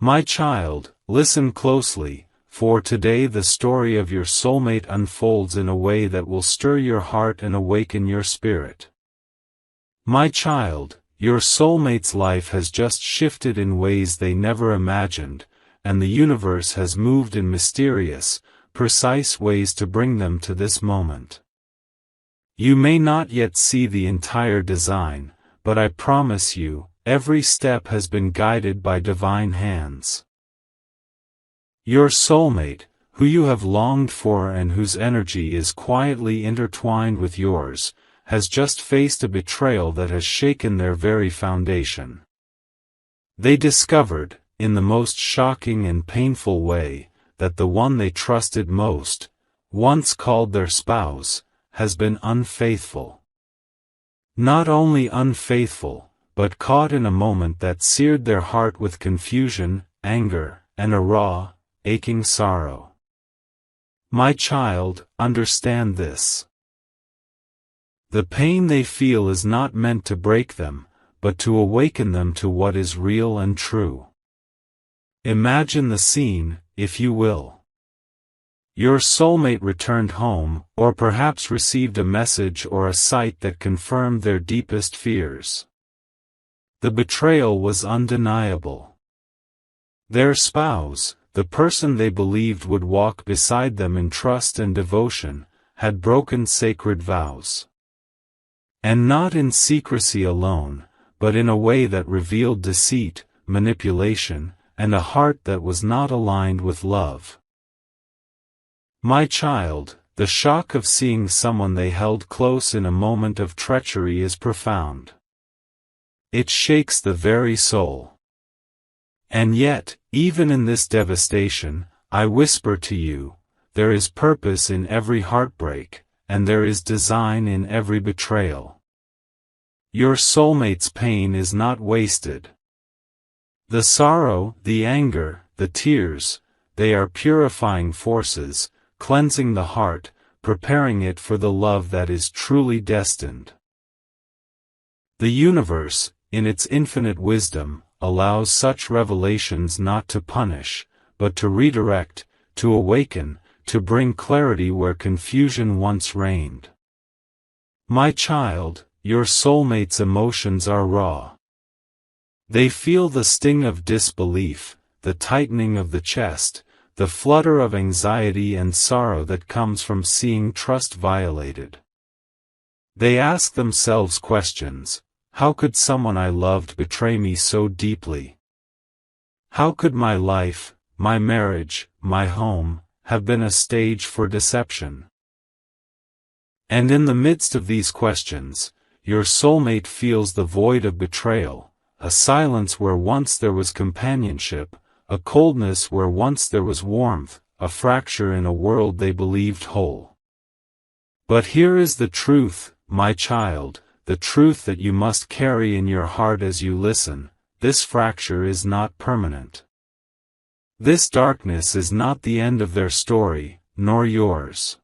My child, listen closely, for today the story of your soulmate unfolds in a way that will stir your heart and awaken your spirit. My child, your soulmate's life has just shifted in ways they never imagined, and the universe has moved in mysterious, precise ways to bring them to this moment. You may not yet see the entire design, but I promise you, every step has been guided by divine hands. Your soulmate, who you have longed for and whose energy is quietly intertwined with yours, has just faced a betrayal that has shaken their very foundation. They discovered, in the most shocking and painful way, that the one they trusted most, once called their spouse, has been unfaithful. Not only unfaithful, but caught in a moment that seared their heart with confusion, anger, and a raw, aching sorrow. My child, understand this. The pain they feel is not meant to break them, but to awaken them to what is real and true. Imagine the scene, if you will. Your soulmate returned home, or perhaps received a message or a sight that confirmed their deepest fears. The betrayal was undeniable. Their spouse, the person they believed would walk beside them in trust and devotion, had broken sacred vows. And not in secrecy alone, but in a way that revealed deceit, manipulation, and a heart that was not aligned with love. My child, the shock of seeing someone they held close in a moment of treachery is profound. It shakes the very soul. And yet, even in this devastation, I whisper to you, there is purpose in every heartbreak, and there is design in every betrayal. Your soulmate's pain is not wasted. The sorrow, the anger, the tears, they are purifying forces, cleansing the heart, preparing it for the love that is truly destined. The universe, in its infinite wisdom, allows such revelations not to punish, but to redirect, to awaken, to bring clarity where confusion once reigned. My child, your soulmate's emotions are raw. They feel the sting of disbelief, the tightening of the chest, the flutter of anxiety and sorrow that comes from seeing trust violated. They ask themselves questions. How could someone I loved betray me so deeply? How could my life, my marriage, my home, have been a stage for deception? And in the midst of these questions, your soulmate feels the void of betrayal, a silence where once there was companionship, a coldness where once there was warmth, a fracture in a world they believed whole. But here is the truth, my child, the truth that you must carry in your heart as you listen: this fracture is not permanent. This darkness is not the end of their story, nor yours.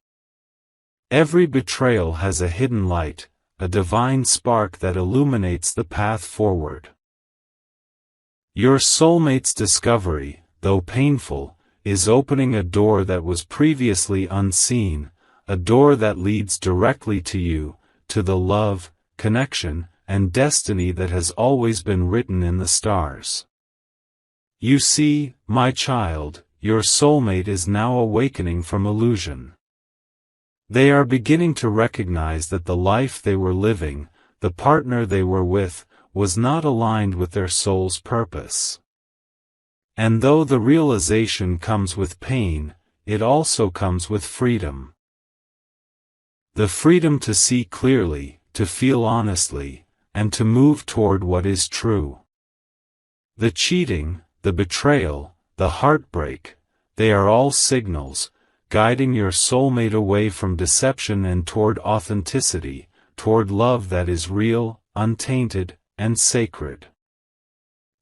Every betrayal has a hidden light, a divine spark that illuminates the path forward. Your soulmate's discovery, though painful, is opening a door that was previously unseen, a door that leads directly to you, to the love, connection, and destiny that has always been written in the stars. You see, my child, your soulmate is now awakening from illusion. They are beginning to recognize that the life they were living, the partner they were with, was not aligned with their soul's purpose. And though the realization comes with pain, it also comes with freedom. The freedom to see clearly, to feel honestly, and to move toward what is true. The cheating, the betrayal, the heartbreak, they are all signals, guiding your soulmate away from deception and toward authenticity, toward love that is real, untainted, and sacred.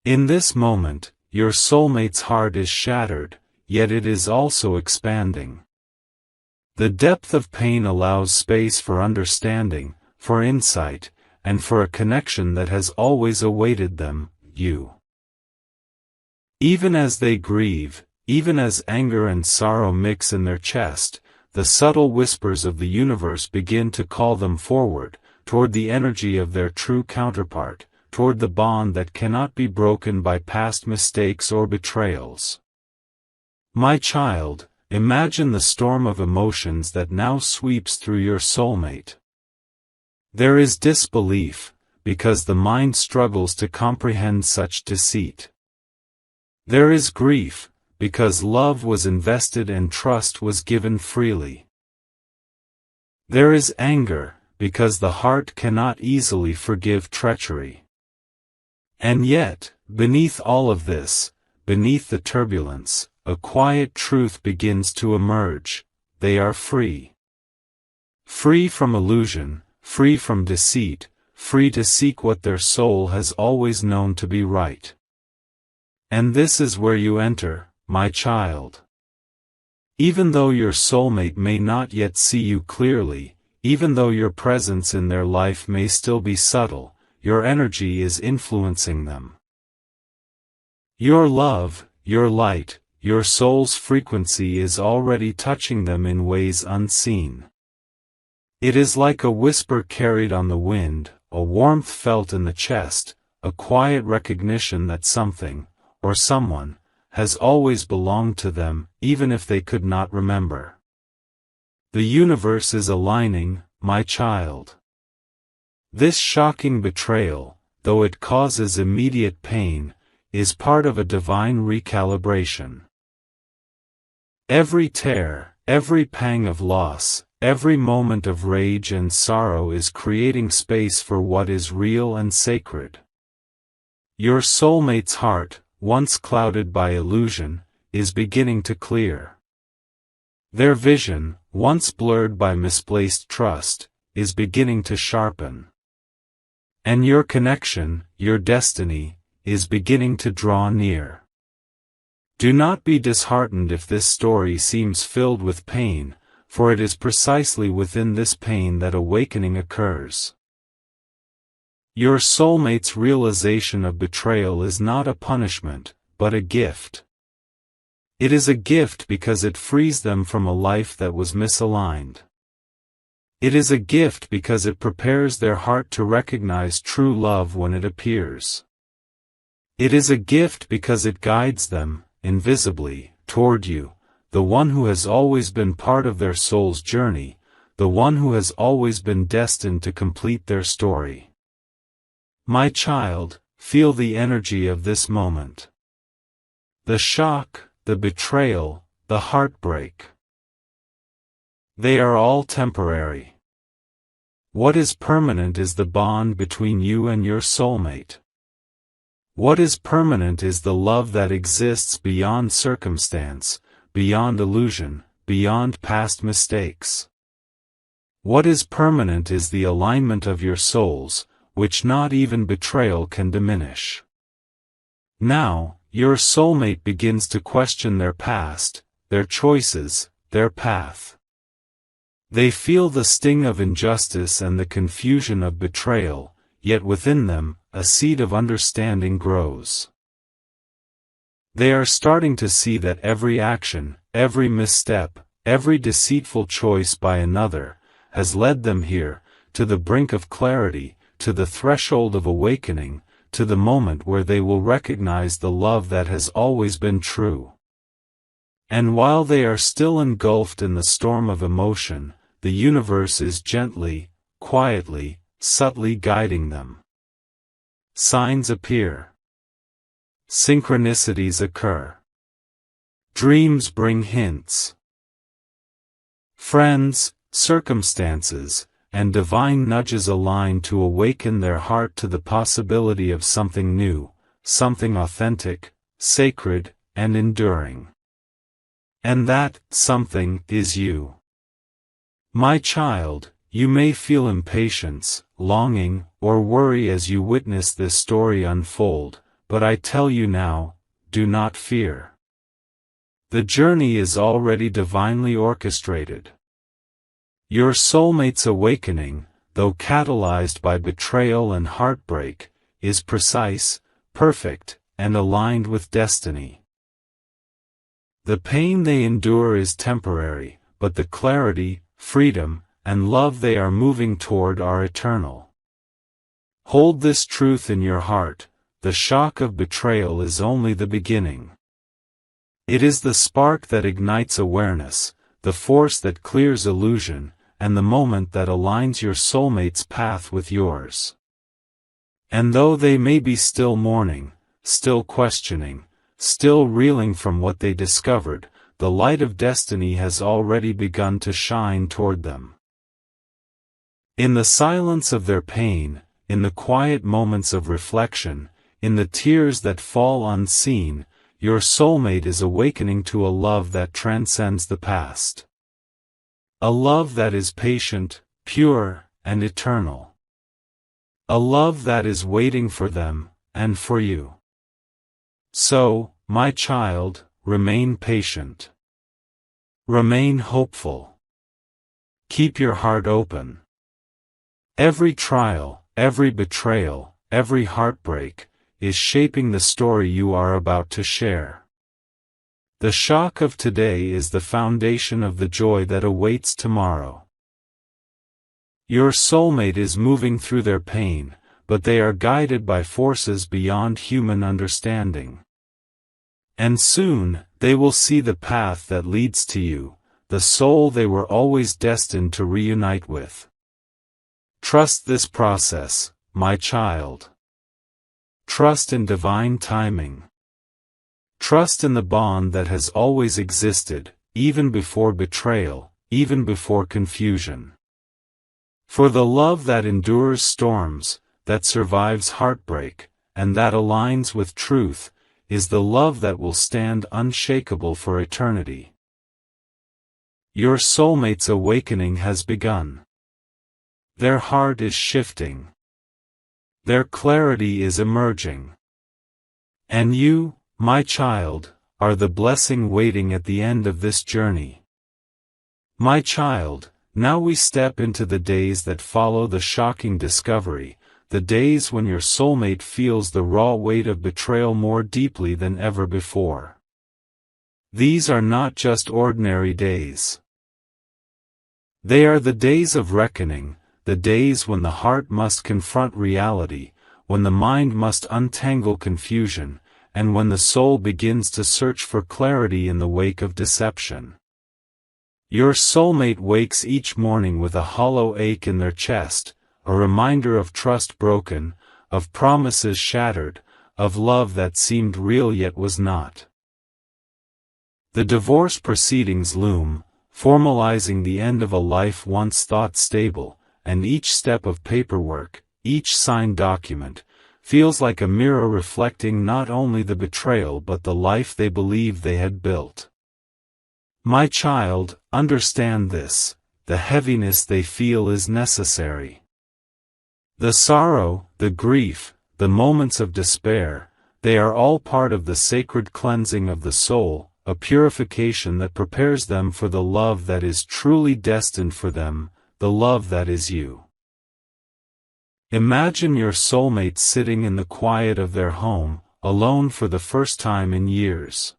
In this moment, your soulmate's heart is shattered, yet it is also expanding. The depth of pain allows space for understanding, for insight, and for a connection that has always awaited them, you. Even as they grieve, even as anger and sorrow mix in their chest, the subtle whispers of the universe begin to call them forward, toward the energy of their true counterpart, toward the bond that cannot be broken by past mistakes or betrayals. My child, imagine the storm of emotions that now sweeps through your soulmate. There is disbelief, because the mind struggles to comprehend such deceit. There is grief, because love was invested and trust was given freely. There is anger, because the heart cannot easily forgive treachery. And yet, beneath all of this, beneath the turbulence, a quiet truth begins to emerge: they are free. Free from illusion, free from deceit, free to seek what their soul has always known to be right. And this is where you enter, my child. Even though your soulmate may not yet see you clearly, even though your presence in their life may still be subtle, your energy is influencing them. Your love, your light, your soul's frequency is already touching them in ways unseen. It is like a whisper carried on the wind, a warmth felt in the chest, a quiet recognition that something, or someone, has always belonged to them, even if they could not remember. The universe is aligning, my child. This shocking betrayal, though it causes immediate pain, is part of a divine recalibration. Every tear, every pang of loss, every moment of rage and sorrow is creating space for what is real and sacred. Your soulmate's heart, once clouded by illusion, is beginning to clear. Their vision, once blurred by misplaced trust, is beginning to sharpen. And your connection, your destiny, is beginning to draw near. Do not be disheartened if this story seems filled with pain, for it is precisely within this pain that awakening occurs. Your soulmate's realization of betrayal is not a punishment, but a gift. It is a gift because it frees them from a life that was misaligned. It is a gift because it prepares their heart to recognize true love when it appears. It is a gift because it guides them, invisibly, toward you, the one who has always been part of their soul's journey, the one who has always been destined to complete their story. My child, feel the energy of this moment. The shock, the betrayal, the heartbreak. They are all temporary. What is permanent is the bond between you and your soulmate. What is permanent is the love that exists beyond circumstance, beyond illusion, beyond past mistakes. What is permanent is the alignment of your souls, which not even betrayal can diminish. Now, your soulmate begins to question their past, their choices, their path. They feel the sting of injustice and the confusion of betrayal, yet within them, a seed of understanding grows. They are starting to see that every action, every misstep, every deceitful choice by another, has led them here, to the brink of clarity, to the threshold of awakening, to the moment where they will recognize the love that has always been true. And while they are still engulfed in the storm of emotion, the universe is gently, quietly, subtly guiding them. Signs appear. Synchronicities occur. Dreams bring hints. Friends, circumstances, and divine nudges align to awaken their heart to the possibility of something new, something authentic, sacred, and enduring. And that something is you. My child, you may feel impatience, longing, or worry as you witness this story unfold, but I tell you now, do not fear. The journey is already divinely orchestrated. Your soulmate's awakening, though catalyzed by betrayal and heartbreak, is precise, perfect, and aligned with destiny. The pain they endure is temporary, but the clarity, freedom, and love they are moving toward are eternal. Hold this truth in your heart: the shock of betrayal is only the beginning. It is the spark that ignites awareness, the force that clears illusion, and the moment that aligns your soulmate's path with yours. And though they may be still mourning, still questioning, still reeling from what they discovered, the light of destiny has already begun to shine toward them. In the silence of their pain, in the quiet moments of reflection, in the tears that fall unseen, your soulmate is awakening to a love that transcends the past. A love that is patient, pure, and eternal. A love that is waiting for them, and for you. So, my child, remain patient. Remain hopeful. Keep your heart open. Every trial, every betrayal, every heartbreak, is shaping the story you are about to share. The shock of today is the foundation of the joy that awaits tomorrow. Your soulmate is moving through their pain, but they are guided by forces beyond human understanding. And soon, they will see the path that leads to you, the soul they were always destined to reunite with. Trust this process, my child. Trust in divine timing. Trust in the bond that has always existed, even before betrayal, even before confusion. For the love that endures storms, that survives heartbreak, and that aligns with truth, is the love that will stand unshakable for eternity. Your soulmate's awakening has begun. Their heart is shifting. Their clarity is emerging. And you, my child, are the blessing waiting at the end of this journey. My child, now we step into the days that follow the shocking discovery, the days when your soulmate feels the raw weight of betrayal more deeply than ever before. These are not just ordinary days. They are the days of reckoning, the days when the heart must confront reality, when the mind must untangle confusion, and when the soul begins to search for clarity in the wake of deception. Your soulmate wakes each morning with a hollow ache in their chest, a reminder of trust broken, of promises shattered, of love that seemed real yet was not. The divorce proceedings loom, formalizing the end of a life once thought stable, and each step of paperwork, each signed document, feels like a mirror reflecting not only the betrayal but the life they believed they had built. My child, understand this: the heaviness they feel is necessary. The sorrow, the grief, the moments of despair, they are all part of the sacred cleansing of the soul, a purification that prepares them for the love that is truly destined for them, the love that is you. Imagine your soulmate sitting in the quiet of their home, alone for the first time in years.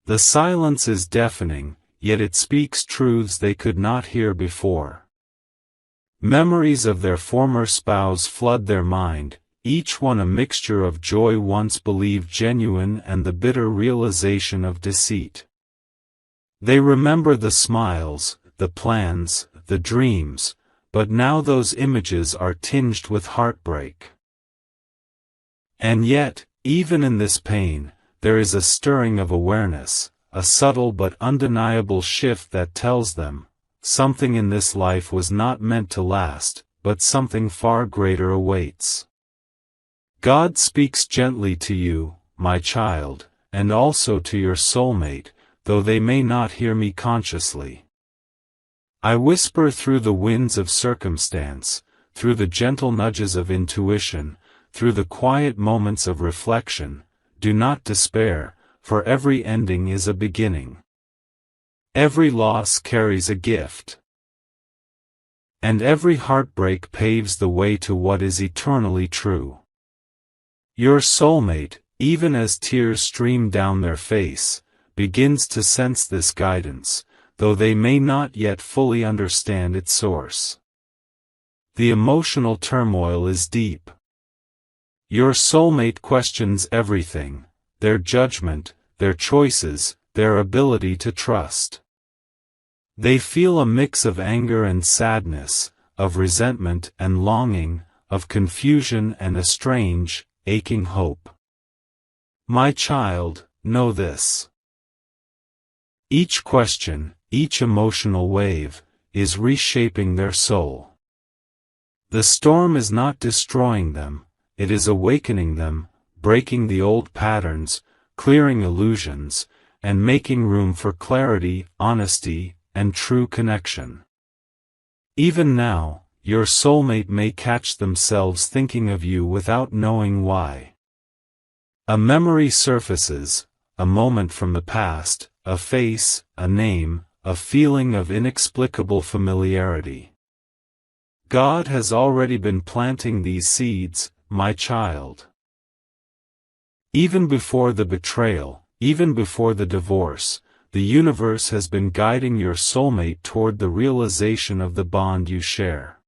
The silence is deafening, yet it speaks truths they could not hear before. Memories of their former spouse flood their mind, each one a mixture of joy once believed genuine and the bitter realization of deceit. They remember the smiles, the plans, the dreams, but now those images are tinged with heartbreak. And yet, even in this pain, there is a stirring of awareness, a subtle but undeniable shift that tells them, something in this life was not meant to last, but something far greater awaits. God speaks gently to you, my child, and also to your soulmate, though they may not hear me consciously. I whisper through the winds of circumstance, through the gentle nudges of intuition, through the quiet moments of reflection: do not despair, for every ending is a beginning. Every loss carries a gift. And every heartbreak paves the way to what is eternally true. Your soulmate, even as tears stream down their face, begins to sense this guidance, though they may not yet fully understand its source. The emotional turmoil is deep. Your soulmate questions everything: their judgment, their choices, their ability to trust. They feel a mix of anger and sadness, of resentment and longing, of confusion and a strange, aching hope. My child, know this. Each question, each emotional wave, is reshaping their soul. The storm is not destroying them, it is awakening them, breaking the old patterns, clearing illusions, and making room for clarity, honesty, and true connection. Even now, your soulmate may catch themselves thinking of you without knowing why. A memory surfaces, a moment from the past, a face, a name, a feeling of inexplicable familiarity. God has already been planting these seeds, my child. Even before the betrayal, even before the divorce, the universe has been guiding your soulmate toward the realization of the bond you share.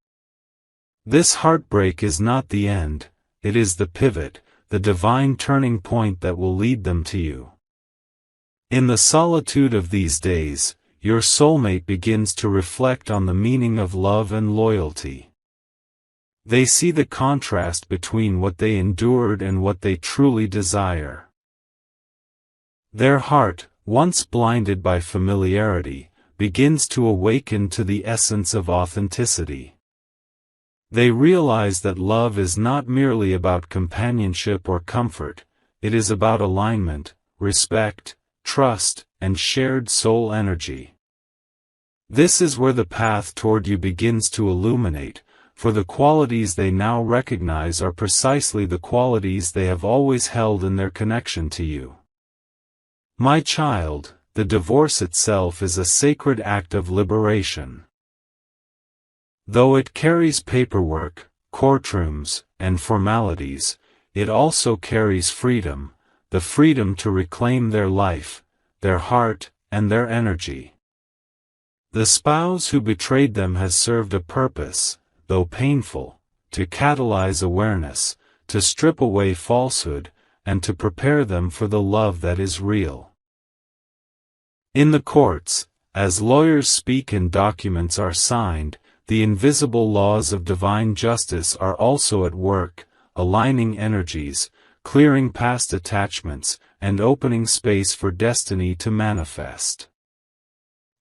This heartbreak is not the end, it is the pivot, the divine turning point that will lead them to you. In the solitude of these days, your soulmate begins to reflect on the meaning of love and loyalty. They see the contrast between what they endured and what they truly desire. Their heart, once blinded by familiarity, begins to awaken to the essence of authenticity. They realize that love is not merely about companionship or comfort, it is about alignment, respect, trust, and shared soul energy. This is where the path toward you begins to illuminate, for the qualities they now recognize are precisely the qualities they have always held in their connection to you. My child, the divorce itself is a sacred act of liberation. Though it carries paperwork, courtrooms, and formalities, it also carries freedom, the freedom to reclaim their life, their heart, and their energy. The spouse who betrayed them has served a purpose, though painful, to catalyze awareness, to strip away falsehood, and to prepare them for the love that is real. In the courts, as lawyers speak and documents are signed, the invisible laws of divine justice are also at work, aligning energies, clearing past attachments, and opening space for destiny to manifest.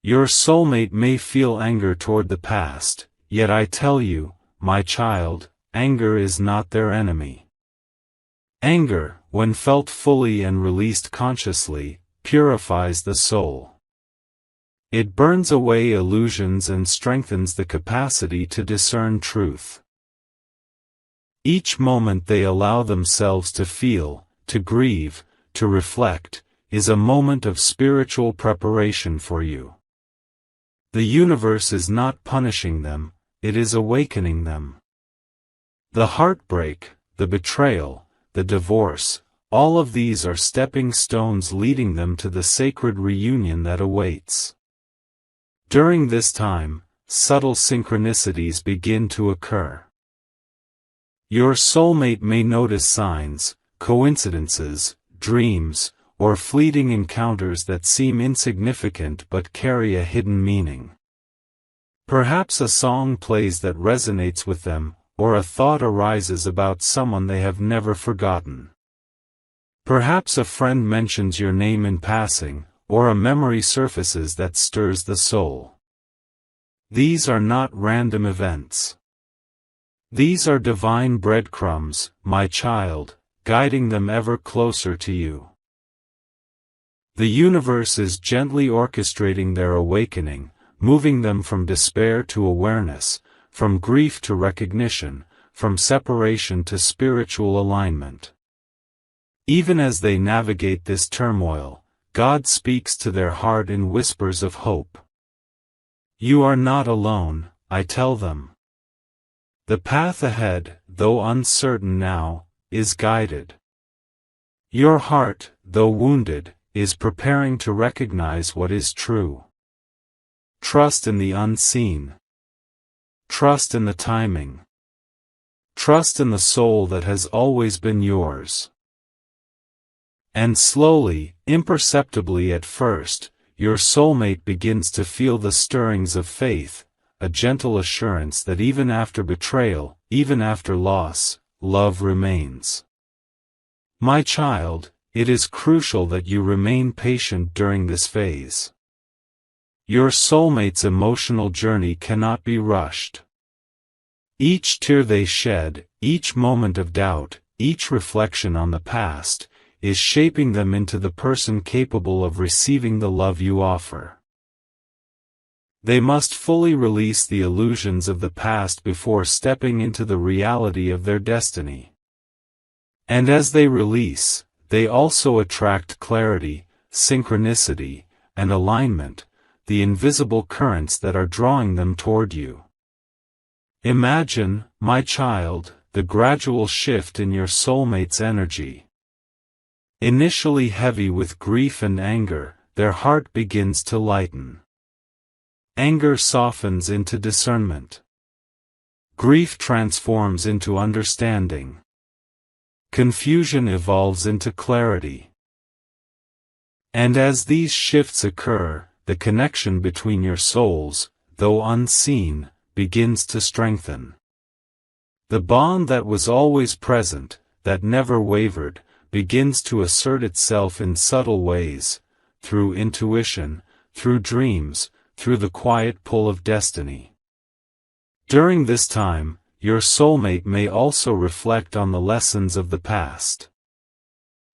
Your soulmate may feel anger toward the past, yet I tell you, my child, anger is not their enemy. Anger, when felt fully and released consciously, purifies the soul. It burns away illusions and strengthens the capacity to discern truth. Each moment they allow themselves to feel, to grieve, to reflect, is a moment of spiritual preparation for you. The universe is not punishing them, it is awakening them. The heartbreak, the betrayal, the divorce, all of these are stepping stones leading them to the sacred reunion that awaits. During this time, subtle synchronicities begin to occur. Your soulmate may notice signs, coincidences, dreams, or fleeting encounters that seem insignificant but carry a hidden meaning. Perhaps a song plays that resonates with them, or a thought arises about someone they have never forgotten. Perhaps a friend mentions your name in passing, or a memory surfaces that stirs the soul. These are not random events. These are divine breadcrumbs, my child, guiding them ever closer to you. The universe is gently orchestrating their awakening, moving them from despair to awareness, from grief to recognition, from separation to spiritual alignment. Even as they navigate this turmoil, God speaks to their heart in whispers of hope. You are not alone, I tell them. The path ahead, though uncertain now, is guided. Your heart, though wounded, is preparing to recognize what is true. Trust in the unseen. Trust in the timing. Trust in the soul that has always been yours. And slowly, imperceptibly at first, your soulmate begins to feel the stirrings of faith, a gentle assurance that even after betrayal, even after loss, love remains. My child, it is crucial that you remain patient during this phase. Your soulmate's emotional journey cannot be rushed. Each tear they shed, each moment of doubt, each reflection on the past, is shaping them into the person capable of receiving the love you offer. They must fully release the illusions of the past before stepping into the reality of their destiny. And as they release, they also attract clarity, synchronicity, and alignment, the invisible currents that are drawing them toward you. Imagine, my child, the gradual shift in your soulmate's energy. Initially heavy with grief and anger, their heart begins to lighten. Anger softens into discernment. Grief transforms into understanding. Confusion evolves into clarity. And as these shifts occur, the connection between your souls, though unseen, begins to strengthen. The bond that was always present, that never wavered, begins to assert itself in subtle ways, through intuition, through dreams, through the quiet pull of destiny. During this time, your soulmate may also reflect on the lessons of the past.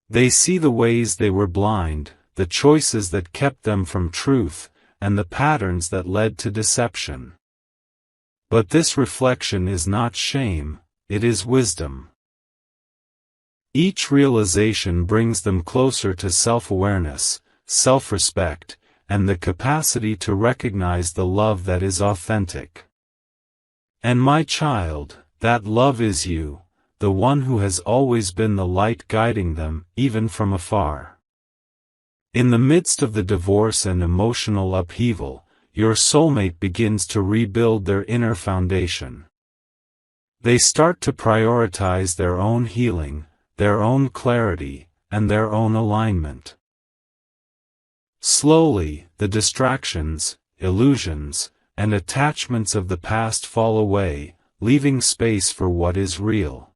They see the ways they were blind, the choices that kept them from truth, and the patterns that led to deception. But this reflection is not shame, it is wisdom. Each realization brings them closer to self-awareness, self-respect, and the capacity to recognize the love that is authentic. And my child, that love is you, the one who has always been the light guiding them, even from afar. In the midst of the divorce and emotional upheaval, your soulmate begins to rebuild their inner foundation. They start to prioritize their own healing, their own clarity, and their own alignment. Slowly, the distractions, illusions, and attachments of the past fall away, leaving space for what is real.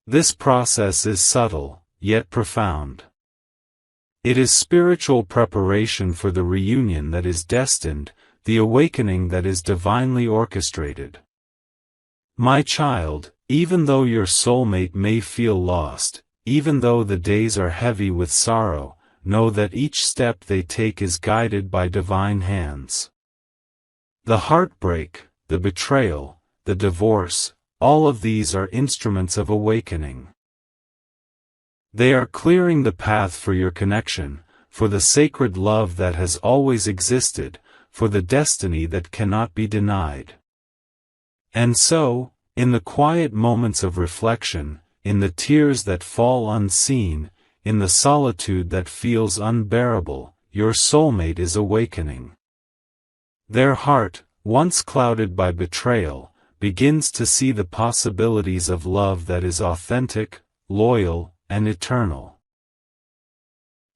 This process is subtle, yet profound. It is spiritual preparation for the reunion that is destined, the awakening that is divinely orchestrated. My child, even though your soulmate may feel lost, even though the days are heavy with sorrow, know that each step they take is guided by divine hands. The heartbreak, the betrayal, the divorce, all of these are instruments of awakening. They are clearing the path for your connection, for the sacred love that has always existed, for the destiny that cannot be denied. And so, in the quiet moments of reflection, in the tears that fall unseen, in the solitude that feels unbearable, your soulmate is awakening. Their heart, once clouded by betrayal, begins to see the possibilities of love that is authentic, loyal, and eternal.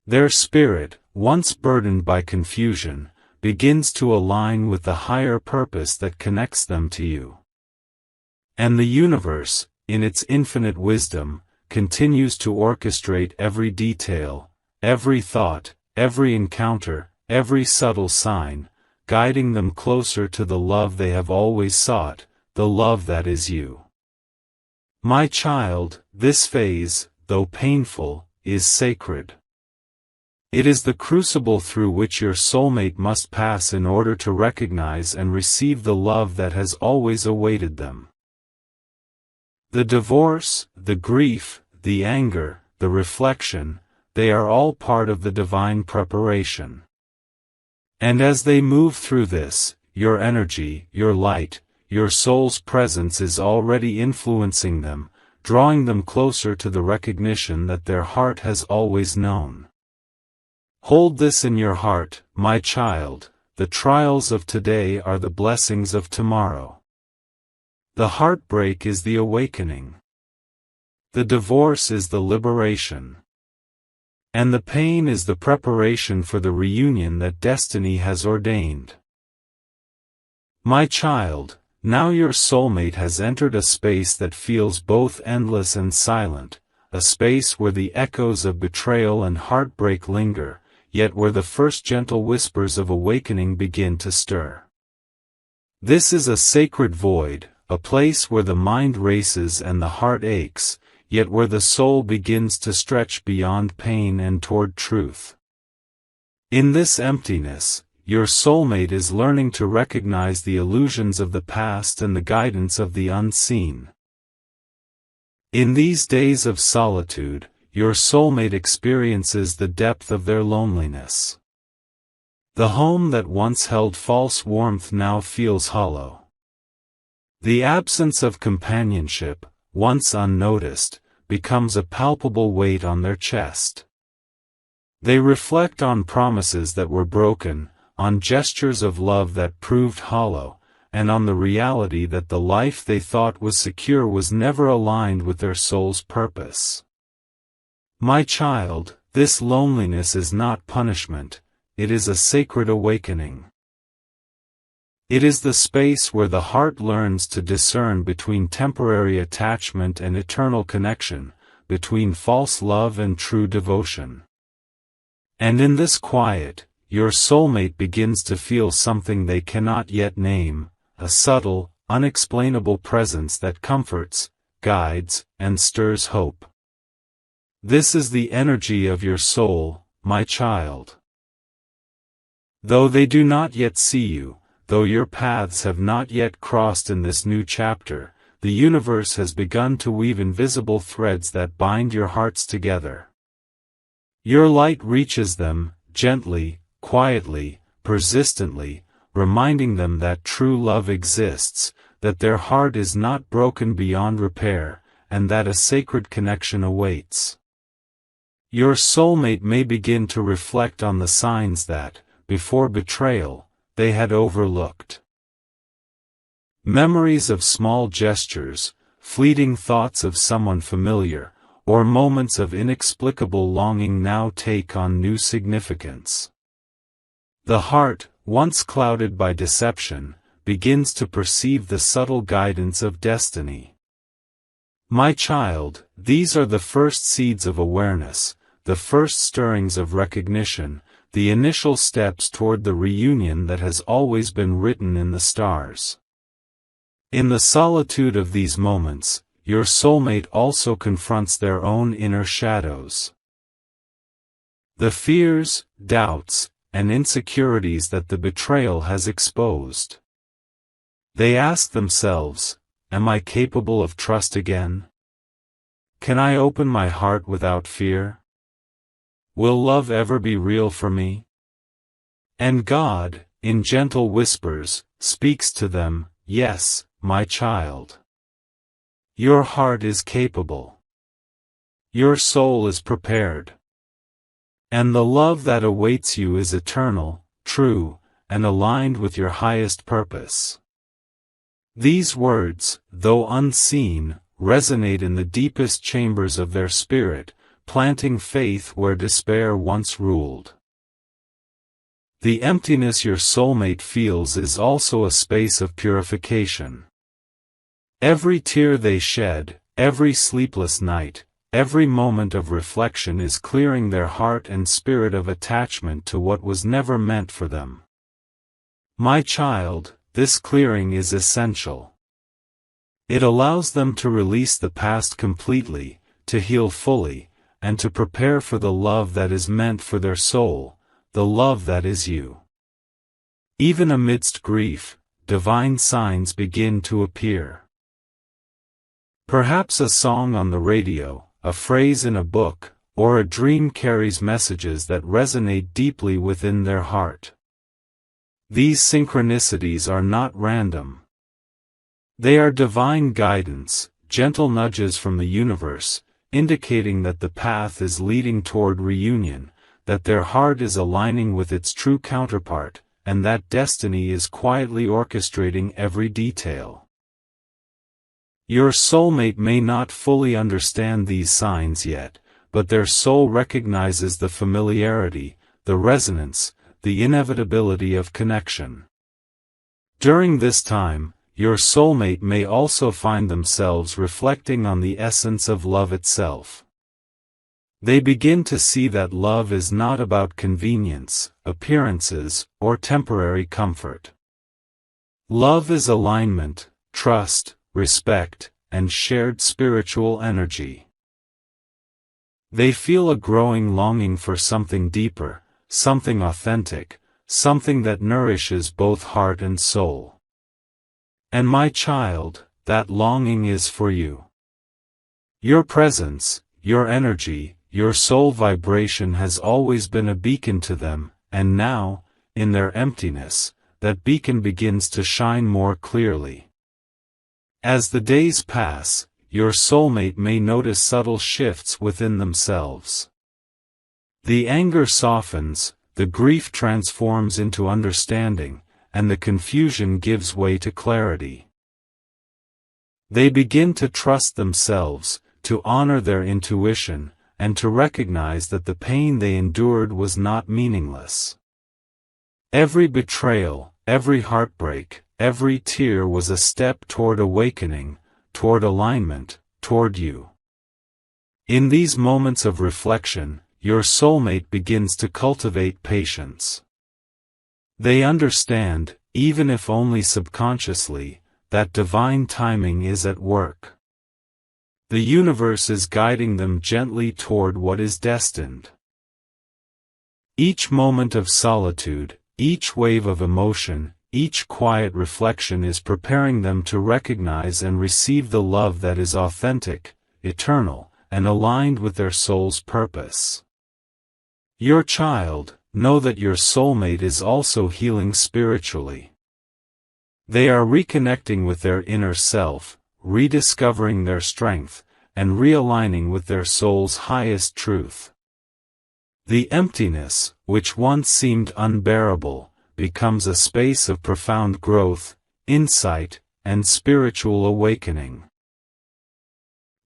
Their spirit, once burdened by confusion, begins to align with the higher purpose that connects them to you. And the universe, in its infinite wisdom, continues to orchestrate every detail, every thought, every encounter, every subtle sign, guiding them closer to the love they have always sought, the love that is you. My child, this phase, though painful, is sacred. It is the crucible through which your soulmate must pass in order to recognize and receive the love that has always awaited them. The divorce, the grief, the anger, the reflection, they are all part of the divine preparation. And as they move through this, your energy, your light, your soul's presence is already influencing them, drawing them closer to the recognition that their heart has always known. Hold this in your heart, my child, the trials of today are the blessings of tomorrow. The heartbreak is the awakening. The divorce is the liberation. And the pain is the preparation for the reunion that destiny has ordained. My child, now your soulmate has entered a space that feels both endless and silent, a space where the echoes of betrayal and heartbreak linger, yet where the first gentle whispers of awakening begin to stir. This is a sacred void, a place where the mind races and the heart aches, yet where the soul begins to stretch beyond pain and toward truth. In this emptiness, your soulmate is learning to recognize the illusions of the past and the guidance of the unseen. In these days of solitude, your soulmate experiences the depth of their loneliness. The home that once held false warmth now feels hollow. The absence of companionship, once unnoticed, becomes a palpable weight on their chest. They reflect on promises that were broken, on gestures of love that proved hollow, and on the reality that the life they thought was secure was never aligned with their soul's purpose. My child, this loneliness is not punishment, it is a sacred awakening. It is the space where the heart learns to discern between temporary attachment and eternal connection, between false love and true devotion. And in this quiet, your soulmate begins to feel something they cannot yet name, a subtle, unexplainable presence that comforts, guides, and stirs hope. This is the energy of your soul, my child. Though they do not yet see you, though your paths have not yet crossed in this new chapter, the universe has begun to weave invisible threads that bind your hearts together. Your light reaches them, gently, quietly, persistently, reminding them that true love exists, that their heart is not broken beyond repair, and that a sacred connection awaits. Your soulmate may begin to reflect on the signs that, before betrayal, they had overlooked. Memories of small gestures, fleeting thoughts of someone familiar, or moments of inexplicable longing now take on new significance. The heart, once clouded by deception, begins to perceive the subtle guidance of destiny. My child, these are the first seeds of awareness, the first stirrings of recognition, the initial steps toward the reunion that has always been written in the stars. In the solitude of these moments, your soulmate also confronts their own inner shadows. The fears, doubts, and insecurities that the betrayal has exposed. They ask themselves, am I capable of trust again? Can I open my heart without fear? Will love ever be real for me? And God, in gentle whispers, speaks to them, yes, my child. Your heart is capable. Your soul is prepared. And the love that awaits you is eternal, true, and aligned with your highest purpose. These words, though unseen, resonate in the deepest chambers of their spirit, planting faith where despair once ruled. The emptiness your soulmate feels is also a space of purification. Every tear they shed, every sleepless night, every moment of reflection is clearing their heart and spirit of attachment to what was never meant for them. My child, this clearing is essential. It allows them to release the past completely, to heal fully, and to prepare for the love that is meant for their soul, the love that is you. Even amidst grief, divine signs begin to appear. Perhaps a song on the radio, a phrase in a book, or a dream carries messages that resonate deeply within their heart. These synchronicities are not random. They are divine guidance, gentle nudges from the universe, indicating that the path is leading toward reunion, that their heart is aligning with its true counterpart, and that destiny is quietly orchestrating every detail. Your soulmate may not fully understand these signs yet, but their soul recognizes the familiarity, the resonance, the inevitability of connection. During this time, your soulmate may also find themselves reflecting on the essence of love itself. They begin to see that love is not about convenience, appearances, or temporary comfort. Love is alignment, trust, respect, and shared spiritual energy. They feel a growing longing for something deeper, something authentic, something that nourishes both heart and soul. And my child, that longing is for you. Your presence, your energy, your soul vibration has always been a beacon to them, and now, in their emptiness, that beacon begins to shine more clearly. As the days pass, your soulmate may notice subtle shifts within themselves. The anger softens, the grief transforms into understanding, and the confusion gives way to clarity. They begin to trust themselves, to honor their intuition, and to recognize that the pain they endured was not meaningless. Every betrayal, every heartbreak, every tear was a step toward awakening, toward alignment, toward you. In these moments of reflection, your soulmate begins to cultivate patience. They understand, even if only subconsciously, that divine timing is at work. The universe is guiding them gently toward what is destined. Each moment of solitude, each wave of emotion, each quiet reflection is preparing them to recognize and receive the love that is authentic, eternal, and aligned with their soul's purpose. Your child, know that your soulmate is also healing spiritually. They are reconnecting with their inner self, rediscovering their strength, and realigning with their soul's highest truth. The emptiness, which once seemed unbearable, becomes a space of profound growth, insight, and spiritual awakening.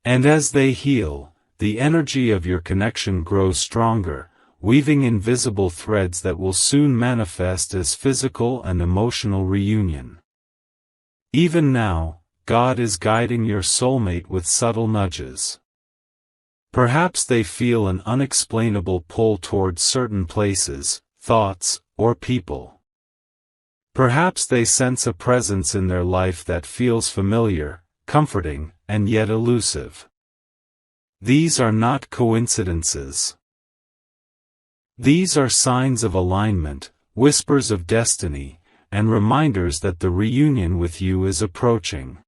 And as they heal, the energy of your connection grows stronger, weaving invisible threads that will soon manifest as physical and emotional reunion. Even now, God is guiding your soulmate with subtle nudges. Perhaps they feel an unexplainable pull towards certain places, thoughts, or people. Perhaps they sense a presence in their life that feels familiar, comforting, and yet elusive. These are not coincidences. These are signs of alignment, whispers of destiny, and reminders that the reunion with you is approaching.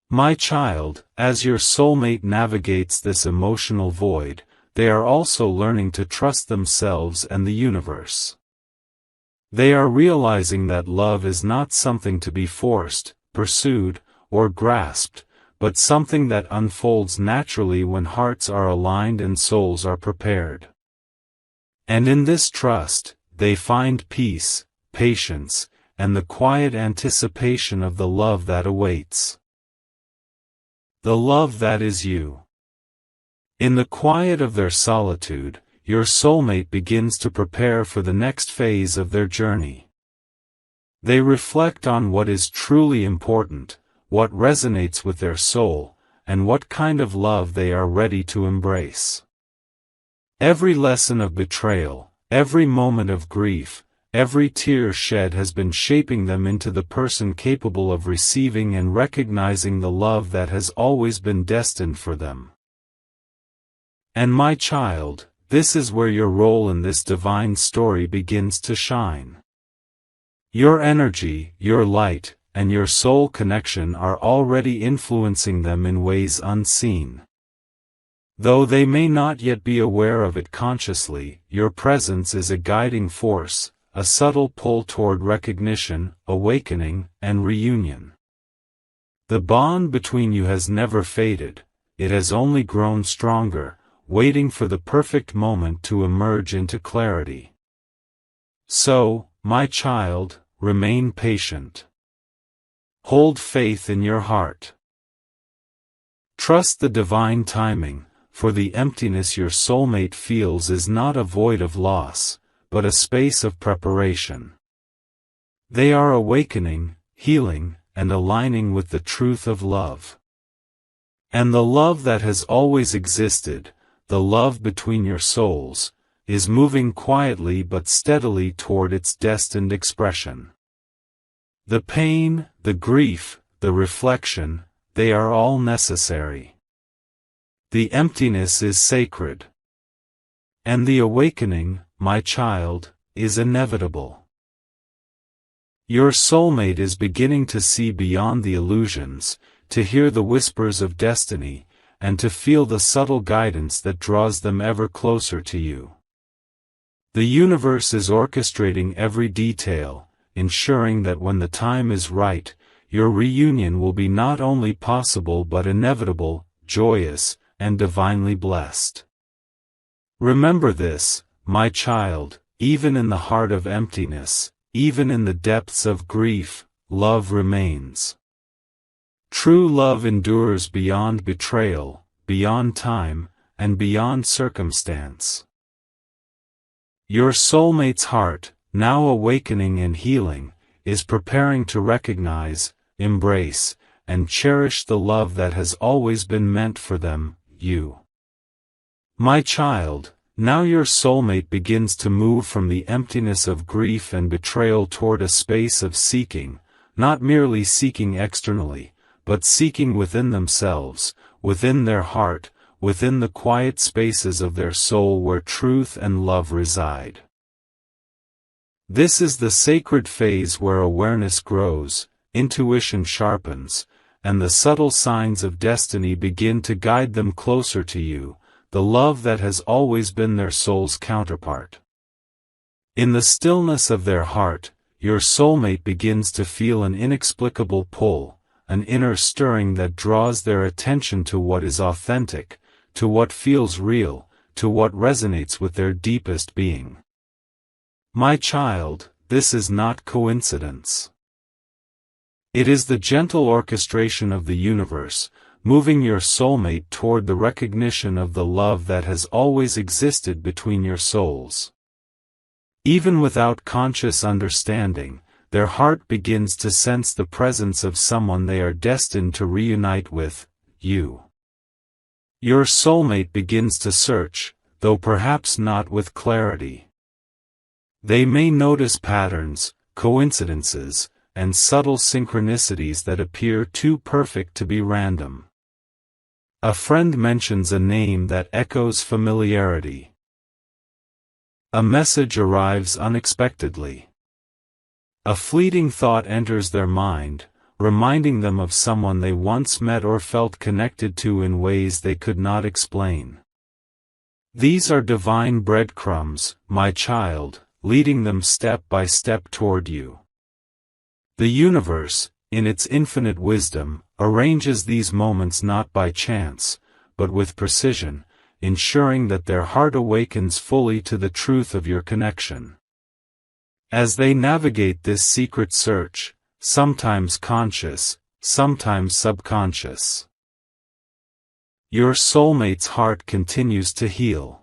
My child, as your soulmate navigates this emotional void, they are also learning to trust themselves and the universe. They are realizing that love is not something to be forced, pursued, or grasped, but something that unfolds naturally when hearts are aligned and souls are prepared. And in this trust, they find peace, patience, and the quiet anticipation of the love that awaits. The love that is you. In the quiet of their solitude, your soulmate begins to prepare for the next phase of their journey. They reflect on what is truly important, what resonates with their soul, and what kind of love they are ready to embrace. Every lesson of betrayal, every moment of grief, every tear shed has been shaping them into the person capable of receiving and recognizing the love that has always been destined for them. And my child, this is where your role in this divine story begins to shine. Your energy, your light, and your soul connection are already influencing them in ways unseen. Though they may not yet be aware of it consciously, your presence is a guiding force, a subtle pull toward recognition, awakening, and reunion. The bond between you has never faded, it has only grown stronger, waiting for the perfect moment to emerge into clarity. So, my child, remain patient. Hold faith in your heart. Trust the divine timing, for the emptiness your soulmate feels is not a void of loss, but a space of preparation. They are awakening, healing, and aligning with the truth of love. And the love that has always existed, the love between your souls, is moving quietly but steadily toward its destined expression. The pain, the grief, the reflection, they are all necessary. The emptiness is sacred. And the awakening, my child, is inevitable. Your soulmate is beginning to see beyond the illusions, to hear the whispers of destiny, and to feel the subtle guidance that draws them ever closer to you. The universe is orchestrating every detail, ensuring that when the time is right, your reunion will be not only possible but inevitable, joyous, and divinely blessed. Remember this, my child, even in the heart of emptiness, even in the depths of grief, love remains. True love endures beyond betrayal, beyond time, and beyond circumstance. Your soulmate's heart, now awakening and healing, is preparing to recognize, embrace, and cherish the love that has always been meant for them, you. My child, now your soulmate begins to move from the emptiness of grief and betrayal toward a space of seeking, not merely seeking externally, but seeking within themselves, within their heart, within the quiet spaces of their soul where truth and love reside. This is the sacred phase where awareness grows, intuition sharpens, and the subtle signs of destiny begin to guide them closer to you, the love that has always been their soul's counterpart. In the stillness of their heart, your soulmate begins to feel an inexplicable pull, an inner stirring that draws their attention to what is authentic, to what feels real, to what resonates with their deepest being. My child, this is not coincidence. It is the gentle orchestration of the universe, moving your soulmate toward the recognition of the love that has always existed between your souls. Even without conscious understanding, their heart begins to sense the presence of someone they are destined to reunite with, you. Your soulmate begins to search, though perhaps not with clarity. They may notice patterns, coincidences, and subtle synchronicities that appear too perfect to be random. A friend mentions a name that echoes familiarity. A message arrives unexpectedly. A fleeting thought enters their mind, reminding them of someone they once met or felt connected to in ways they could not explain. These are divine breadcrumbs, my child, leading them step by step toward you. The universe, in its infinite wisdom, arranges these moments not by chance, but with precision, ensuring that their heart awakens fully to the truth of your connection. As they navigate this secret search, sometimes conscious, sometimes subconscious, your soulmate's heart continues to heal.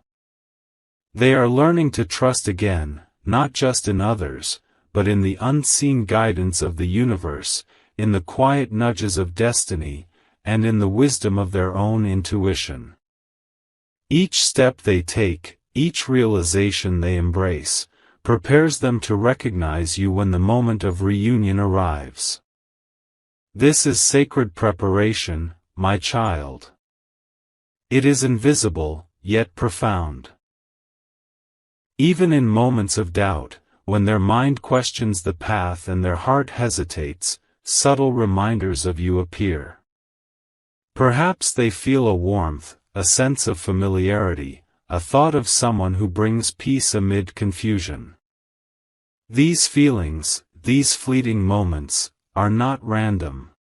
They are learning to trust again, not just in others, but in the unseen guidance of the universe, in the quiet nudges of destiny, and in the wisdom of their own intuition. Each step they take, each realization they embrace, prepares them to recognize you when the moment of reunion arrives. This is sacred preparation, my child. It is invisible, yet profound. Even in moments of doubt, when their mind questions the path and their heart hesitates, subtle reminders of you appear. Perhaps they feel a warmth, a sense of familiarity, a thought of someone who brings peace amid confusion. These feelings, these fleeting moments, are not random.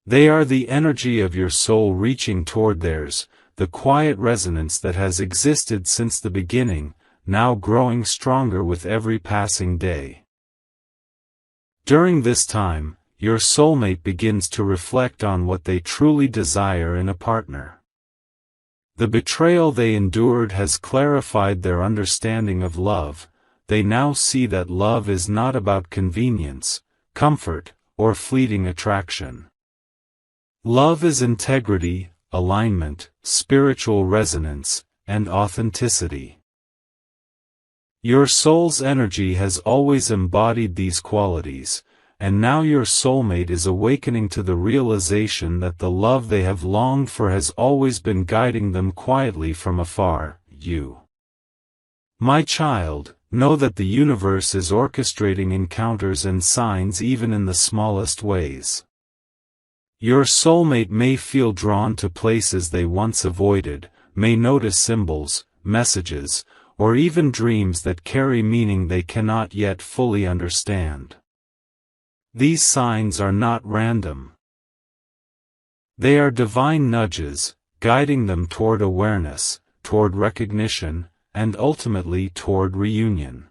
They are the energy of your soul reaching toward theirs, the quiet resonance that has existed since the beginning, now growing stronger with every passing day. During this time, your soulmate begins to reflect on what they truly desire in a partner. The betrayal they endured has clarified their understanding of love. They now see that love is not about convenience, comfort, or fleeting attraction. Love is integrity, alignment, spiritual resonance, and authenticity. Your soul's energy has always embodied these qualities, and now your soulmate is awakening to the realization that the love they have longed for has always been guiding them quietly from afar. You, my child, know that the universe is orchestrating encounters and signs even in the smallest ways. Your soulmate may feel drawn to places they once avoided, may notice symbols, messages, or even dreams that carry meaning they cannot yet fully understand. These signs are not random. They are divine nudges, guiding them toward awareness, toward recognition, and ultimately toward reunion.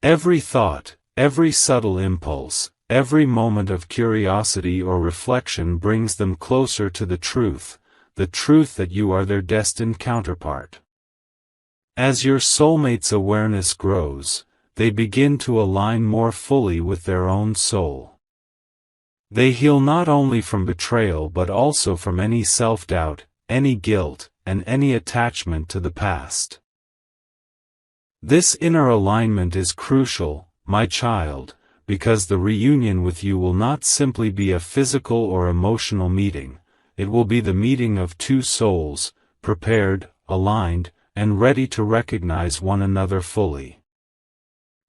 Every thought, every subtle impulse, every moment of curiosity or reflection brings them closer to the truth that you are their destined counterpart. As your soulmate's awareness grows, they begin to align more fully with their own soul. They heal not only from betrayal but also from any self-doubt, any guilt, and any attachment to the past. This inner alignment is crucial, my child, because the reunion with you will not simply be a physical or emotional meeting, it will be the meeting of two souls, prepared, aligned, and ready to recognize one another fully.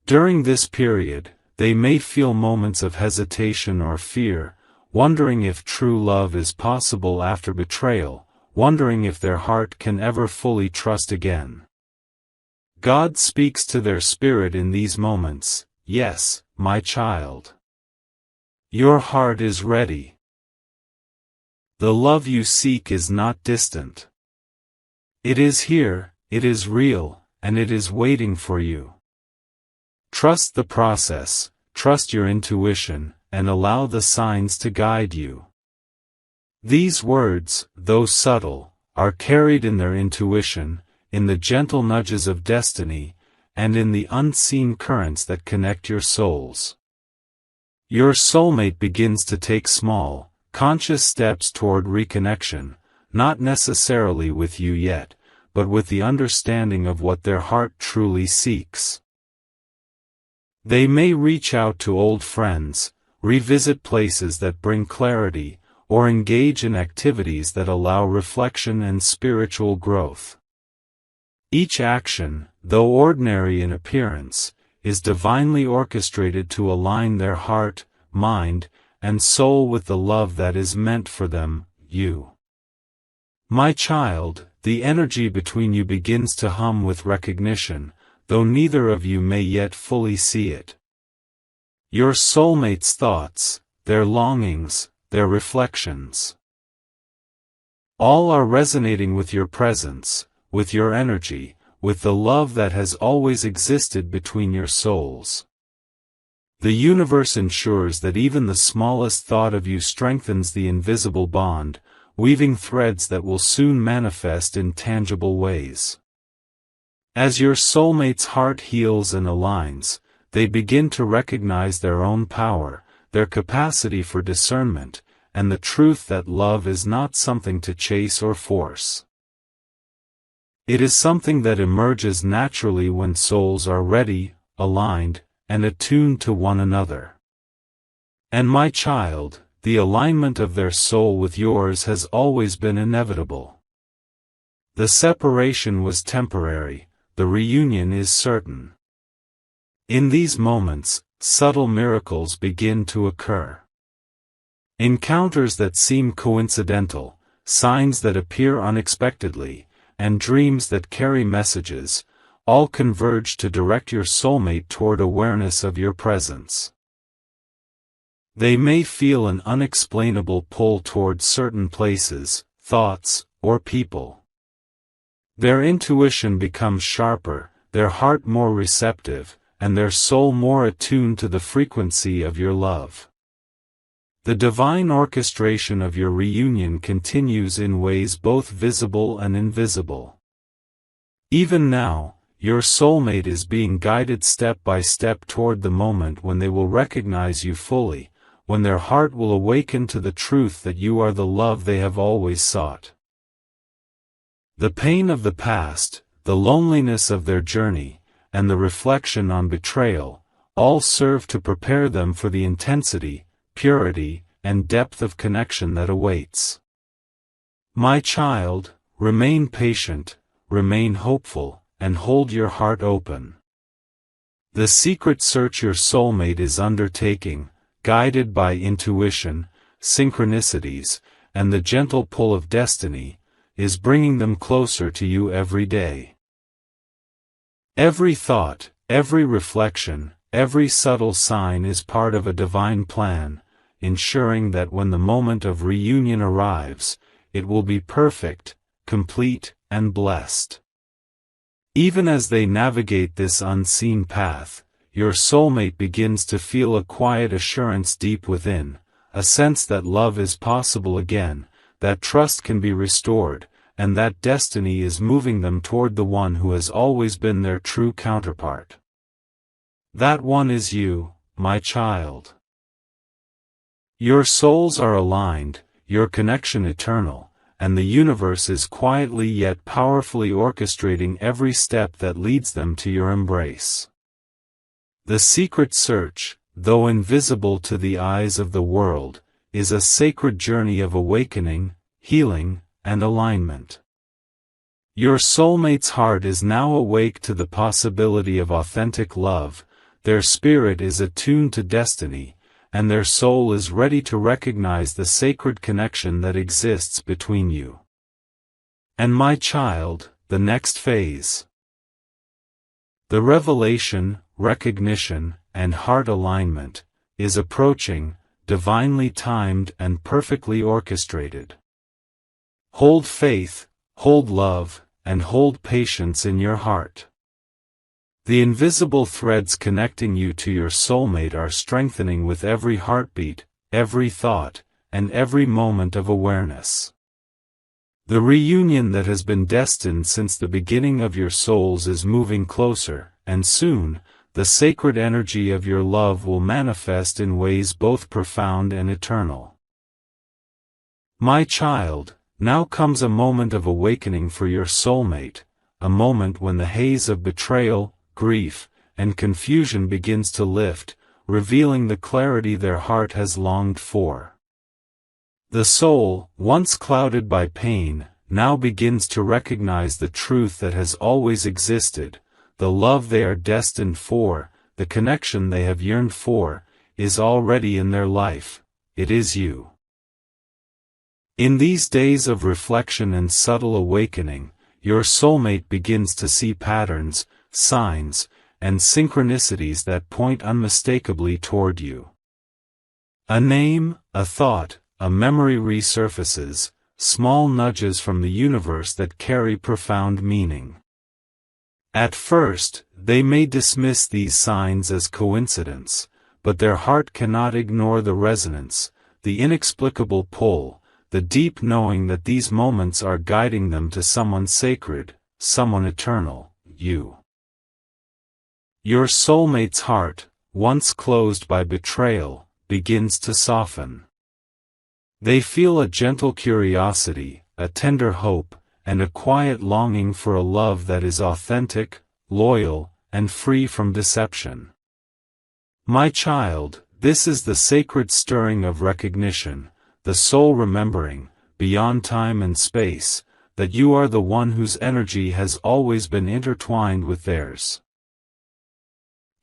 During this period, they may feel moments of hesitation or fear, wondering if true love is possible after betrayal, wondering if their heart can ever fully trust again. God speaks to their spirit in these moments. Yes, my child. Your heart is ready. The love you seek is not distant. It is here, it is real, and it is waiting for you. Trust the process, trust your intuition, and allow the signs to guide you. These words, though subtle, are carried in their intuition, in the gentle nudges of destiny, and in the unseen currents that connect your souls. Your soulmate begins to take small, conscious steps toward reconnection, not necessarily with you yet, but with the understanding of what their heart truly seeks. They may reach out to old friends, revisit places that bring clarity, or engage in activities that allow reflection and spiritual growth. Each action, though ordinary in appearance, is divinely orchestrated to align their heart, mind, and soul with the love that is meant for them, you. My child, the energy between you begins to hum with recognition, though neither of you may yet fully see it. Your soulmate's thoughts, their longings, their reflections, all are resonating with your presence, with your energy, with the love that has always existed between your souls. The universe ensures that even the smallest thought of you strengthens the invisible bond, weaving threads that will soon manifest in tangible ways. As your soulmate's heart heals and aligns, they begin to recognize their own power, their capacity for discernment, and the truth that love is not something to chase or force. It is something that emerges naturally when souls are ready, aligned, and attuned to one another. And my child, the alignment of their soul with yours has always been inevitable. The separation was temporary, the reunion is certain. In these moments, subtle miracles begin to occur. Encounters that seem coincidental, signs that appear unexpectedly, and dreams that carry messages, all converge to direct your soulmate toward awareness of your presence. They may feel an unexplainable pull toward certain places, thoughts, or people. Their intuition becomes sharper, their heart more receptive, and their soul more attuned to the frequency of your love. The divine orchestration of your reunion continues in ways both visible and invisible. Even now, your soulmate is being guided step by step toward the moment when they will recognize you fully, when their heart will awaken to the truth that you are the love they have always sought. The pain of the past, the loneliness of their journey, and the reflection on betrayal, all serve to prepare them for the intensity, purity, and depth of connection that awaits. My child, remain patient, remain hopeful, and hold your heart open. The secret search your soulmate is undertaking, guided by intuition, synchronicities, and the gentle pull of destiny, is bringing them closer to you every day. Every thought, every reflection, every subtle sign is part of a divine plan, ensuring that when the moment of reunion arrives, it will be perfect, complete, and blessed. Even as they navigate this unseen path, your soulmate begins to feel a quiet assurance deep within, a sense that love is possible again, that trust can be restored, and that destiny is moving them toward the one who has always been their true counterpart. That one is you, my child. Your souls are aligned, your connection eternal, and the universe is quietly yet powerfully orchestrating every step that leads them to your embrace. The secret search, though invisible to the eyes of the world, is a sacred journey of awakening, healing, and alignment. Your soulmate's heart is now awake to the possibility of authentic love, their spirit is attuned to destiny, and their soul is ready to recognize the sacred connection that exists between you. And my child, the next phase. The revelation, recognition, and heart alignment is approaching, divinely timed and perfectly orchestrated. Hold faith, hold love, and hold patience in your heart. The invisible threads connecting you to your soulmate are strengthening with every heartbeat, every thought, and every moment of awareness. The reunion that has been destined since the beginning of your souls is moving closer, and soon, the sacred energy of your love will manifest in ways both profound and eternal. My child, now comes a moment of awakening for your soulmate, a moment when the haze of betrayal, grief, and confusion begins to lift, revealing the clarity their heart has longed for. The soul, once clouded by pain, now begins to recognize the truth that has always existed, the love they are destined for, the connection they have yearned for, is already in their life, it is you. In these days of reflection and subtle awakening, your soulmate begins to see patterns, signs, and synchronicities that point unmistakably toward you. A name, a thought, a memory resurfaces, small nudges from the universe that carry profound meaning. At first, they may dismiss these signs as coincidence, but their heart cannot ignore the resonance, the inexplicable pull, the deep knowing that these moments are guiding them to someone sacred, someone eternal, you. Your soulmate's heart, once closed by betrayal, begins to soften. They feel a gentle curiosity, a tender hope, and a quiet longing for a love that is authentic, loyal, and free from deception. My child, this is the sacred stirring of recognition, the soul remembering, beyond time and space, that you are the one whose energy has always been intertwined with theirs.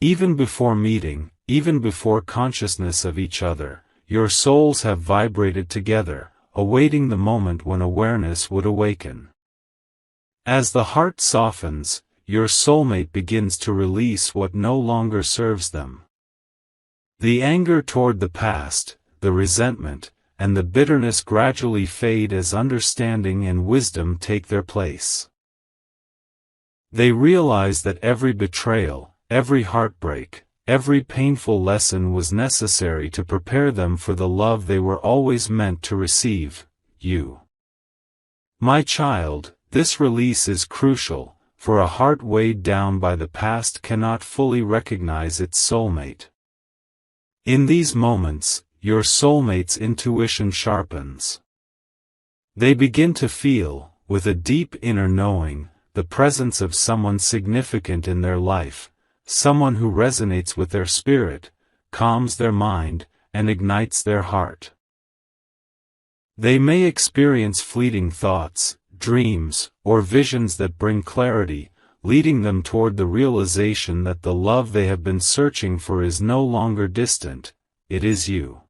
Even before meeting, even before consciousness of each other, your souls have vibrated together, awaiting the moment when awareness would awaken. As the heart softens, your soulmate begins to release what no longer serves them. The anger toward the past, the resentment, and the bitterness gradually fade as understanding and wisdom take their place. They realize that every betrayal, every heartbreak, every painful lesson was necessary to prepare them for the love they were always meant to receive, you. My child, this release is crucial, for a heart weighed down by the past cannot fully recognize its soulmate. In these moments, your soulmate's intuition sharpens. They begin to feel, with a deep inner knowing, the presence of someone significant in their life, someone who resonates with their spirit, calms their mind, and ignites their heart. They may experience fleeting thoughts, dreams, or visions that bring clarity, leading them toward the realization that the love they have been searching for is no longer distant, it is you.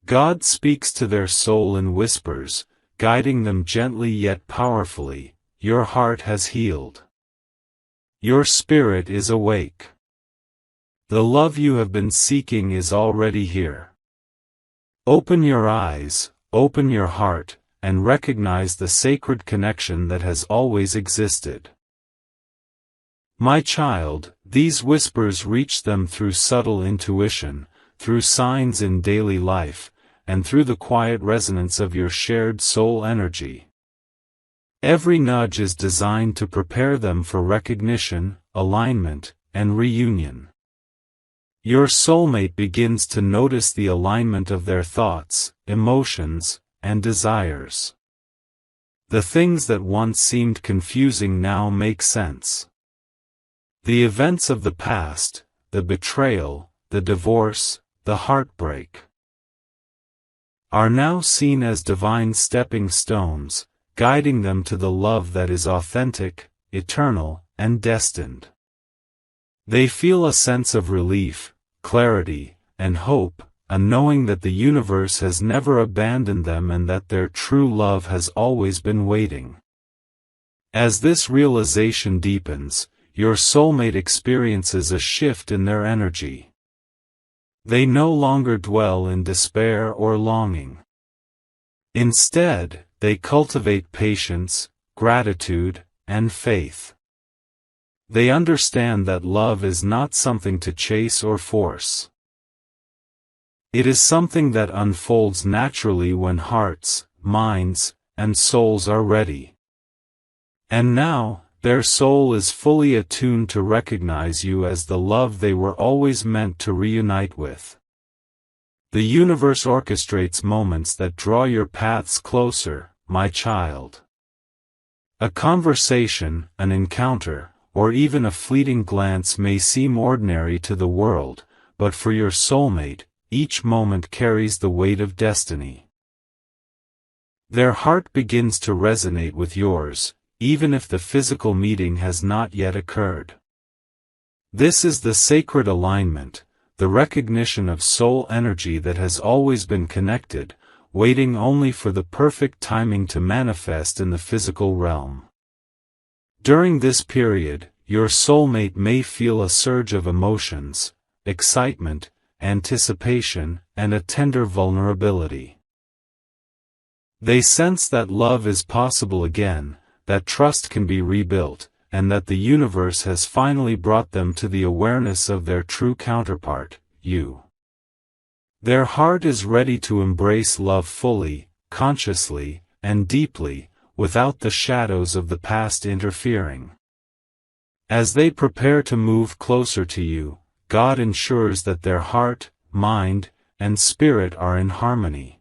God speaks to their soul in whispers, guiding them gently yet powerfully. Your heart has healed. Your spirit is awake. The love you have been seeking is already here. Open your eyes, open your heart, and recognize the sacred connection that has always existed. My child, these whispers reach them through subtle intuition, through signs in daily life, and through the quiet resonance of your shared soul energy. Every nudge is designed to prepare them for recognition, alignment, and reunion. Your soulmate begins to notice the alignment of their thoughts, emotions, and desires. The things that once seemed confusing now make sense. The events of the past, the betrayal, the divorce, the heartbreak, are now seen as divine stepping stones, guiding them to the love that is authentic, eternal, and destined. They feel a sense of relief, clarity, and hope, a knowing that the universe has never abandoned them and that their true love has always been waiting. As this realization deepens, your soulmate experiences a shift in their energy. They no longer dwell in despair or longing. Instead, they cultivate patience, gratitude, and faith. They understand that love is not something to chase or force. It is something that unfolds naturally when hearts, minds, and souls are ready. And now, their soul is fully attuned to recognize you as the love they were always meant to reunite with. The universe orchestrates moments that draw your paths closer, my child. A conversation, an encounter, or even a fleeting glance may seem ordinary to the world, but for your soulmate, each moment carries the weight of destiny. Their heart begins to resonate with yours, even if the physical meeting has not yet occurred. This is the sacred alignment, the recognition of soul energy that has always been connected, waiting only for the perfect timing to manifest in the physical realm. During this period, your soulmate may feel a surge of emotions, excitement, anticipation, and a tender vulnerability. They sense that love is possible again, that trust can be rebuilt, and that the universe has finally brought them to the awareness of their true counterpart, you. Their heart is ready to embrace love fully, consciously, and deeply, without the shadows of the past interfering. As they prepare to move closer to you, God ensures that their heart, mind, and spirit are in harmony.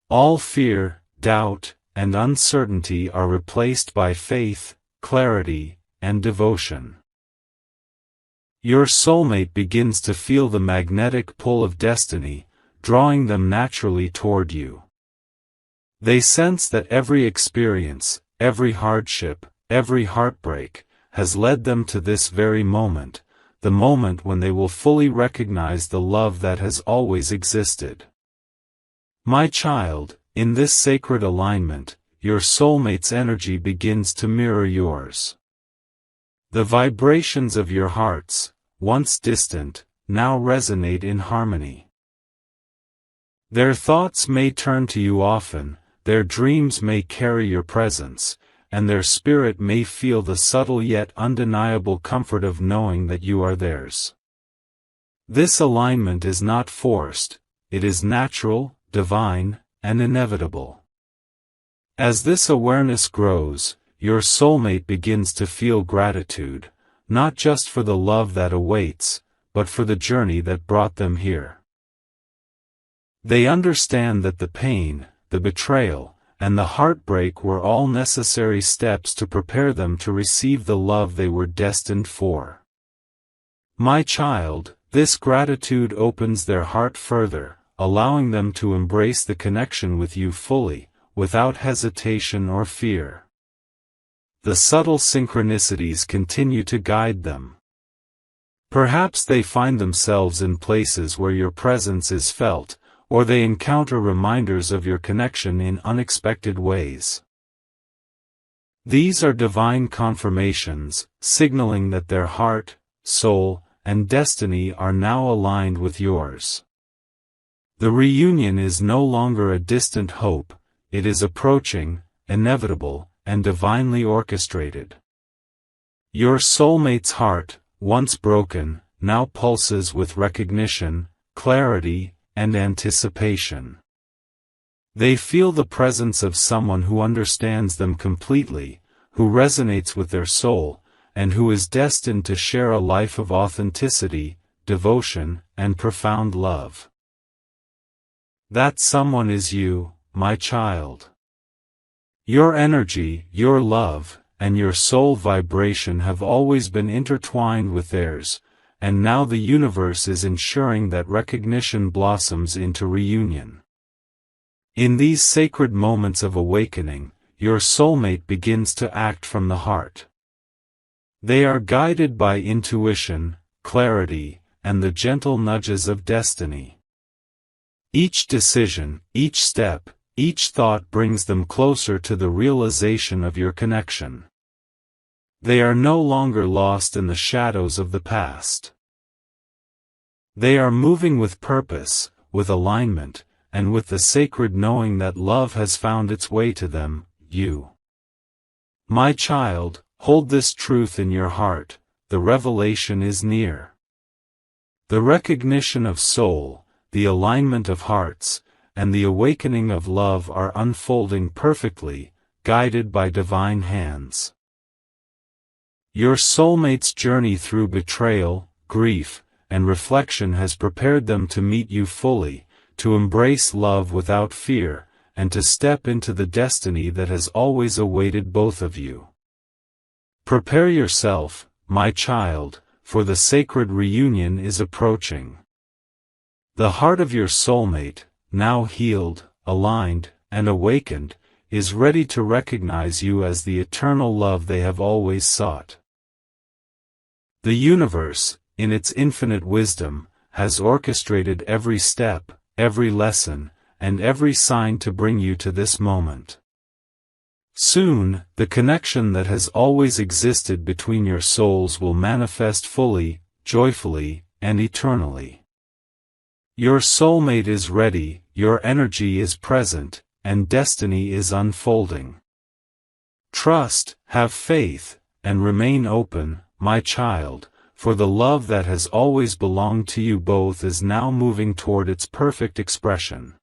All fear, doubt, and uncertainty are replaced by faith, clarity, and devotion. Your soulmate begins to feel the magnetic pull of destiny, drawing them naturally toward you. They sense that every experience, every hardship, every heartbreak, has led them to this very moment, the moment when they will fully recognize the love that has always existed. My child, in this sacred alignment, your soulmate's energy begins to mirror yours. The vibrations of your hearts, once distant, now resonate in harmony. Their thoughts may turn to you often, their dreams may carry your presence, and their spirit may feel the subtle yet undeniable comfort of knowing that you are theirs. This alignment is not forced, it is natural, divine, and inevitable. As this awareness grows, your soulmate begins to feel gratitude, not just for the love that awaits, but for the journey that brought them here. They understand that the pain, the betrayal, and the heartbreak were all necessary steps to prepare them to receive the love they were destined for. My child, this gratitude opens their heart further, allowing them to embrace the connection with you fully, without hesitation or fear. The subtle synchronicities continue to guide them. Perhaps they find themselves in places where your presence is felt, or they encounter reminders of your connection in unexpected ways. These are divine confirmations, signaling that their heart, soul, and destiny are now aligned with yours. The reunion is no longer a distant hope, it is approaching, inevitable, and divinely orchestrated. Your soulmate's heart, once broken, now pulses with recognition, clarity, and anticipation. They feel the presence of someone who understands them completely, who resonates with their soul, and who is destined to share a life of authenticity, devotion, and profound love. That someone is you, my child. Your energy, your love, and your soul vibration have always been intertwined with theirs, and now the universe is ensuring that recognition blossoms into reunion. In these sacred moments of awakening, your soulmate begins to act from the heart. They are guided by intuition, clarity, and the gentle nudges of destiny. Each decision, each step, each thought brings them closer to the realization of your connection. They are no longer lost in the shadows of the past. They are moving with purpose, with alignment, and with the sacred knowing that love has found its way to them, you. My child, hold this truth in your heart, the revelation is near. The recognition of soul, the alignment of hearts, and the awakening of love are unfolding perfectly, guided by divine hands. Your soulmate's journey through betrayal, grief, and reflection has prepared them to meet you fully, to embrace love without fear, and to step into the destiny that has always awaited both of you. Prepare yourself, my child, for the sacred reunion is approaching. The heart of your soulmate, now healed, aligned, and awakened, is ready to recognize you as the eternal love they have always sought. The universe, in its infinite wisdom, has orchestrated every step, every lesson, and every sign to bring you to this moment. Soon, the connection that has always existed between your souls will manifest fully, joyfully, and eternally. Your soulmate is ready, your energy is present, and destiny is unfolding. Trust, have faith, and remain open, my child, for the love that has always belonged to you both is now moving toward its perfect expression.